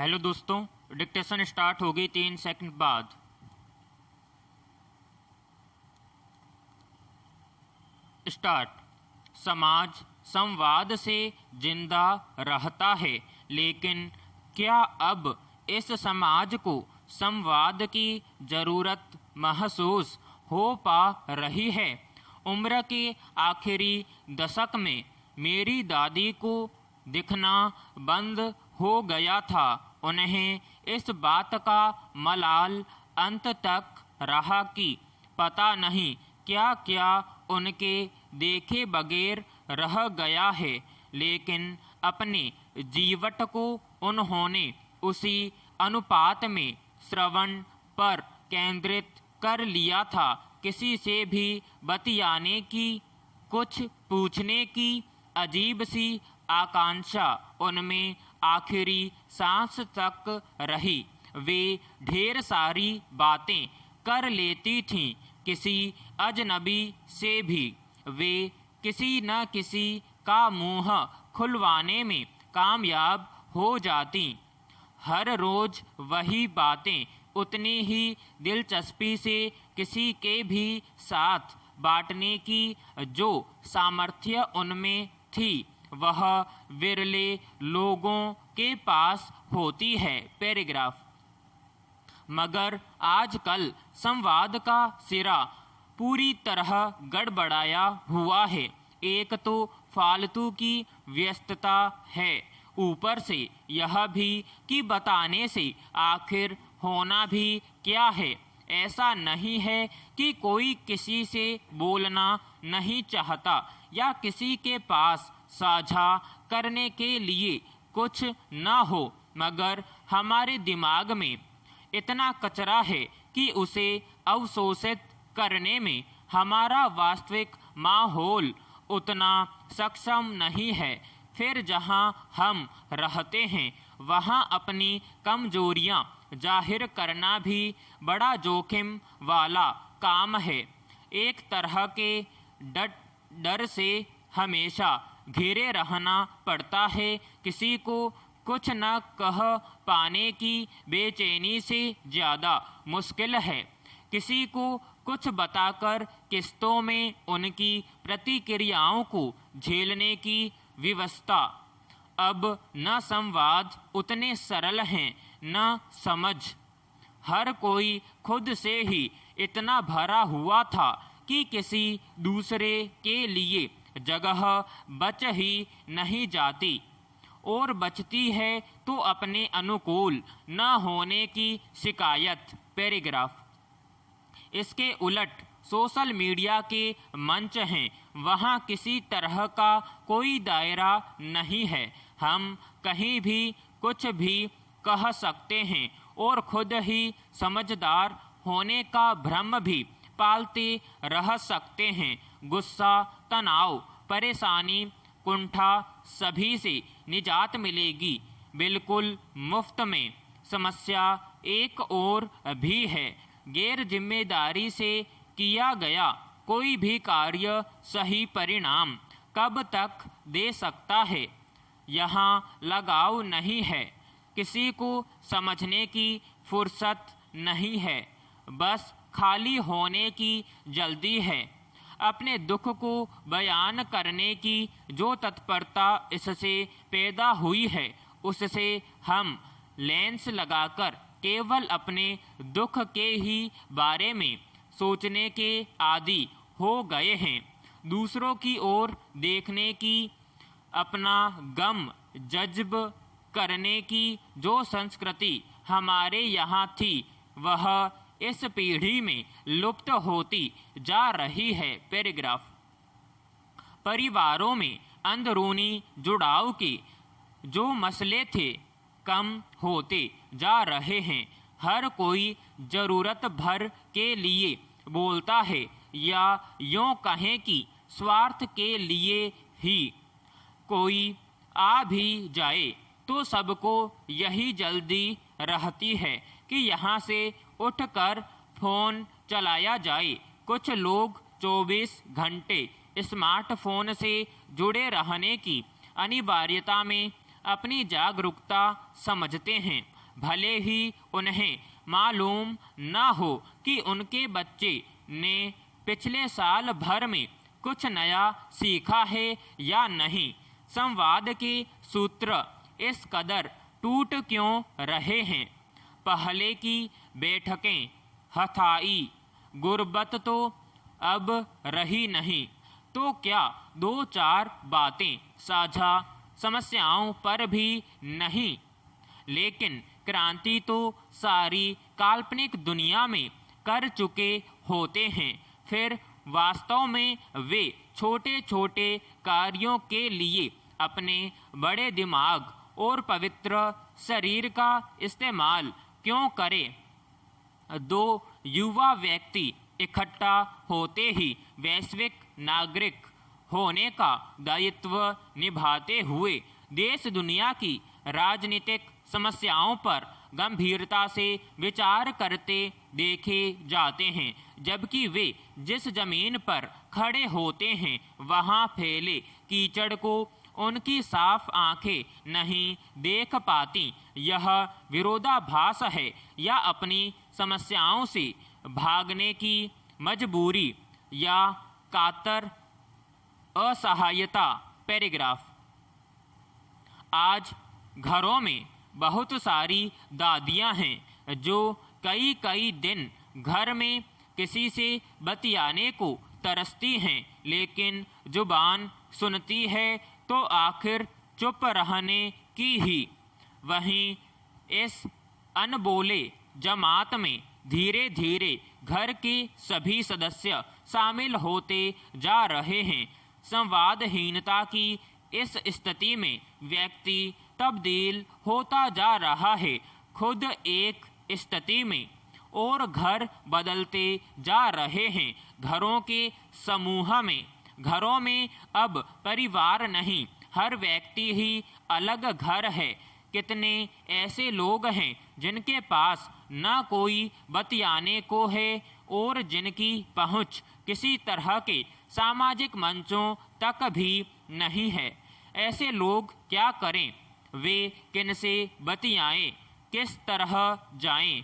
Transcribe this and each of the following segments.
Hello दोस्तों, dictation start होगी 3 second बाद। स्टार्ट। समाज संवाद से जिंदा रहता है, लेकिन क्या अब इस समाज को संवाद की जरूरत महसूस हो पा रही है? उम्र के आखिरी दशक में मेरी दादी को दिखना बंद हो गया था। उन्हें इस बात का मलाल अंत तक रहा कि पता नहीं क्या क्या उनके देखे बगैर रह गया है, लेकिन अपने जीवट को उन्होंने उसी अनुपात में श्रवण पर केंद्रित कर लिया था। किसी से भी बतियाने की, कुछ पूछने की अजीब सी आकांक्षा उनमें आखिरी सांस तक रही। वे ढेर सारी बातें कर लेती थीं, किसी अजनबी से भी। वे किसी न किसी का मुंह खुलवाने में कामयाब हो जाती। हर रोज वही बातें उतनी ही दिलचस्पी से किसी के भी साथ बांटने की जो सामर्थ्य उनमें थी, वह विरले लोगों के पास होती है। पैराग्राफ। मगर आजकल संवाद का सिरा पूरी तरह गड़बड़ाया हुआ है। एक तो फालतू की व्यस्तता है, ऊपर से यह भी कि बताने से आखिर होना भी क्या है। ऐसा नहीं है कि कोई किसी से बोलना नहीं चाहता या किसी के पास साझा करने के लिए कुछ न हो, मगर हमारे दिमाग में इतना कचरा है कि उसे अवशोषित करने में हमारा वास्तविक माहौल उतना सक्षम नहीं है। फिर जहां हम रहते हैं वहां अपनी कमजोरियां जाहिर करना भी बड़ा जोखिम वाला काम है। एक तरह के डर से हमेशा घिरे रहना पड़ता है। किसी को कुछ न कह पाने की बेचैनी से ज़्यादा मुश्किल है किसी को कुछ बताकर किस्तों में उनकी प्रतिक्रियाओं को झेलने की व्यवस्था। अब न संवाद उतने सरल हैं, न समझ। हर कोई खुद से ही इतना भरा हुआ था कि किसी दूसरे के लिए जगह बच ही नहीं जाती, और बचती है तो अपने अनुकूल न होने की शिकायत। पैराग्राफ। इसके उलट सोशल मीडिया के मंच हैं, वहाँ किसी तरह का कोई दायरा नहीं है। हम कहीं भी कुछ भी कह सकते हैं और खुद ही समझदार होने का भ्रम भी पालते रह सकते हैं। गुस्सा, तनाव, परेशानी, कुंठा, सभी से निजात मिलेगी बिल्कुल मुफ्त में। समस्या एक और भी है, गैर जिम्मेदारी से किया गया कोई भी कार्य सही परिणाम कब तक दे सकता है? यहाँ लगाव नहीं है, किसी को समझने की फुर्सत नहीं है, बस खाली होने की जल्दी है। अपने दुख को बयान करने की जो तत्परता इससे पैदा हुई है, उससे हम लेंस लगाकर केवल अपने दुख के ही बारे में सोचने के आदी हो गए हैं। दूसरों की ओर देखने की, अपना गम जज्ब करने की जो संस्कृति हमारे यहाँ थी, वह इस पीढ़ी में लुप्त होती जा रही है। पैराग्राफ। परिवारों में अंदरूनी जुड़ाव के जो मसले थे, कम होते जा रहे हैं। हर कोई ज़रूरत भर के लिए बोलता है, या यूँ कहें कि स्वार्थ के लिए ही। कोई आ भी जाए तो सबको यही जल्दी रहती है कि यहाँ से उठकर फ़ोन चलाया जाए। कुछ लोग 24 घंटे स्मार्टफोन से जुड़े रहने की अनिवार्यता में अपनी जागरूकता समझते हैं, भले ही उन्हें मालूम न हो कि उनके बच्चे ने पिछले साल भर में कुछ नया सीखा है या नहीं। संवाद के सूत्र इस कदर टूट क्यों रहे हैं? पहले की बैठकें हथाई गुर्बत तो अब रही नहीं, तो क्या दो चार बातें साझा समस्याओं पर भी नहीं? लेकिन क्रांति तो सारी काल्पनिक दुनिया में कर चुके होते हैं, फिर वास्तव में वे छोटे छोटे कार्यों के लिए अपने बड़े दिमाग और पवित्र शरीर का इस्तेमाल क्यों करें? दो युवा व्यक्ति इकट्ठा होते ही वैश्विक नागरिक होने का दायित्व निभाते हुए देश दुनिया की राजनीतिक समस्याओं पर गंभीरता से विचार करते देखे जाते हैं, जबकि वे जिस जमीन पर खड़े होते हैं वहां फैले कीचड़ को उनकी साफ आंखें नहीं देख पाती। यह विरोधाभास है या अपनी समस्याओं से भागने की मजबूरी या कातर असहायता? पैराग्राफ। आज घरों में बहुत सारी दादियां हैं जो कई कई दिन घर में किसी से बतियाने को तरसती हैं, लेकिन जुबान सुनती है तो आखिर चुप रहने की ही। वहीं इस अनबोले जमात में धीरे धीरे घर के सभी सदस्य शामिल होते जा रहे हैं। संवादहीनता की इस स्थिति में व्यक्ति तब्दील होता जा रहा है, खुद एक स्थिति में, और घर बदलते जा रहे हैं। घरों के समूह में, घरों में अब परिवार नहीं, हर व्यक्ति ही अलग घर है। कितने ऐसे लोग हैं जिनके पास न कोई बतियाने को है और जिनकी पहुंच किसी तरह के सामाजिक मंचों तक भी नहीं है। ऐसे लोग क्या करें? वे किनसे बतियाएं? किस तरह जाएं?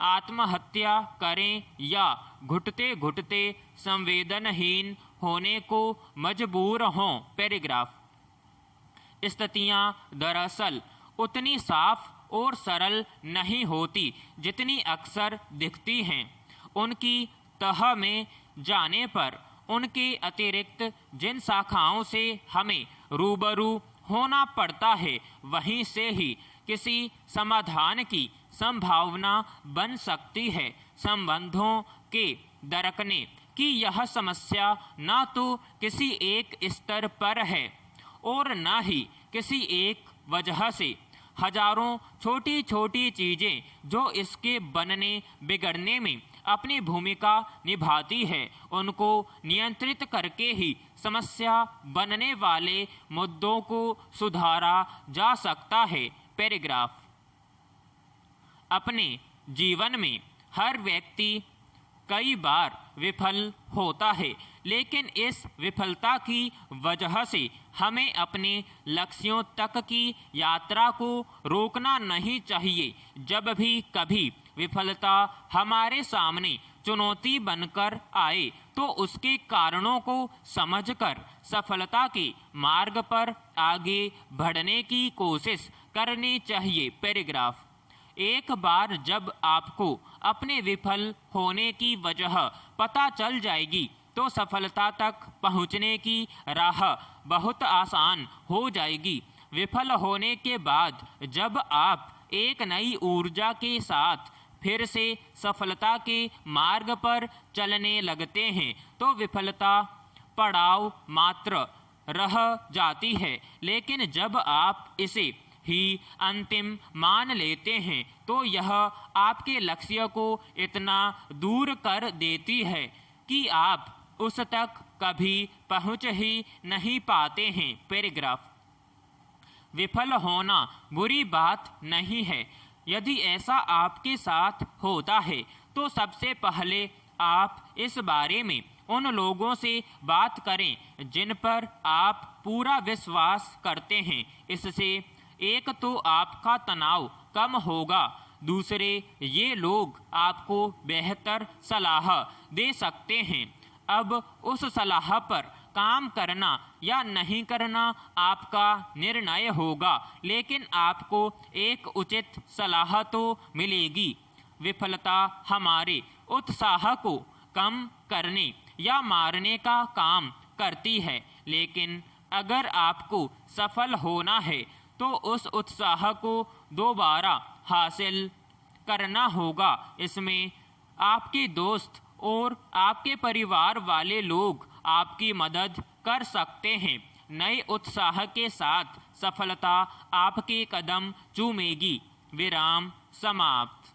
आत्महत्या करें या घुटते घुटते संवेदनहीन होने को मजबूर हों? पैराग्राफ। स्थितियां दरअसल उतनी साफ और सरल नहीं होती जितनी अक्सर दिखती हैं। उनकी तह में जाने पर उनके अतिरिक्त जिन शाखाओं से हमें रूबरू होना पड़ता है, वहीं से ही किसी समाधान की संभावना बन सकती है। संबंधों के दरकने की यह समस्या न तो किसी एक स्तर पर है और न ही किसी एक वजह से। हजारों छोटी छोटी चीजें जो इसके बनने बिगड़ने में अपनी भूमिका निभाती है, उनको नियंत्रित करके ही समस्या बनने वाले मुद्दों को सुधारा जा सकता है। पैराग्राफ। अपने जीवन में हर व्यक्ति कई बार विफल होता है, लेकिन इस विफलता की वजह से हमें अपने लक्ष्यों तक की यात्रा को रोकना नहीं चाहिए। जब भी कभी विफलता हमारे सामने चुनौती बनकर आए तो उसके कारणों को समझकर सफलता के मार्ग पर आगे बढ़ने की कोशिश करनी चाहिए। पैराग्राफ। एक बार जब आपको अपने विफल होने की वजह पता चल जाएगी तो सफलता तक पहुंचने की राह बहुत आसान हो जाएगी। विफल होने के बाद जब आप एक नई ऊर्जा के साथ फिर से सफलता के मार्ग पर चलने लगते हैं तो विफलता पड़ाव मात्र रह जाती है, लेकिन जब आप इसे ही अंतिम मान लेते हैं तो यह आपके लक्ष्य को इतना दूर कर देती है कि आप उस तक कभी पहुंच ही नहीं पाते हैं। पैराग्राफ। विफल होना बुरी बात नहीं है। यदि ऐसा आपके साथ होता है तो सबसे पहले आप इस बारे में उन लोगों से बात करें जिन पर आप पूरा विश्वास करते हैं। इससे एक तो आपका तनाव कम होगा, दूसरे ये लोग आपको बेहतर सलाह दे सकते हैं। अब उस सलाह पर काम करना या नहीं करना आपका निर्णय होगा, लेकिन आपको एक उचित सलाह तो मिलेगी। विफलता हमारे उत्साह को कम करने या मारने का काम करती है, लेकिन अगर आपको सफल होना है तो उस उत्साह को दोबारा हासिल करना होगा। इसमें आपके दोस्त और आपके परिवार वाले लोग आपकी मदद कर सकते हैं। नए उत्साह के साथ सफलता आपके कदम चूमेगी। विराम समाप्त।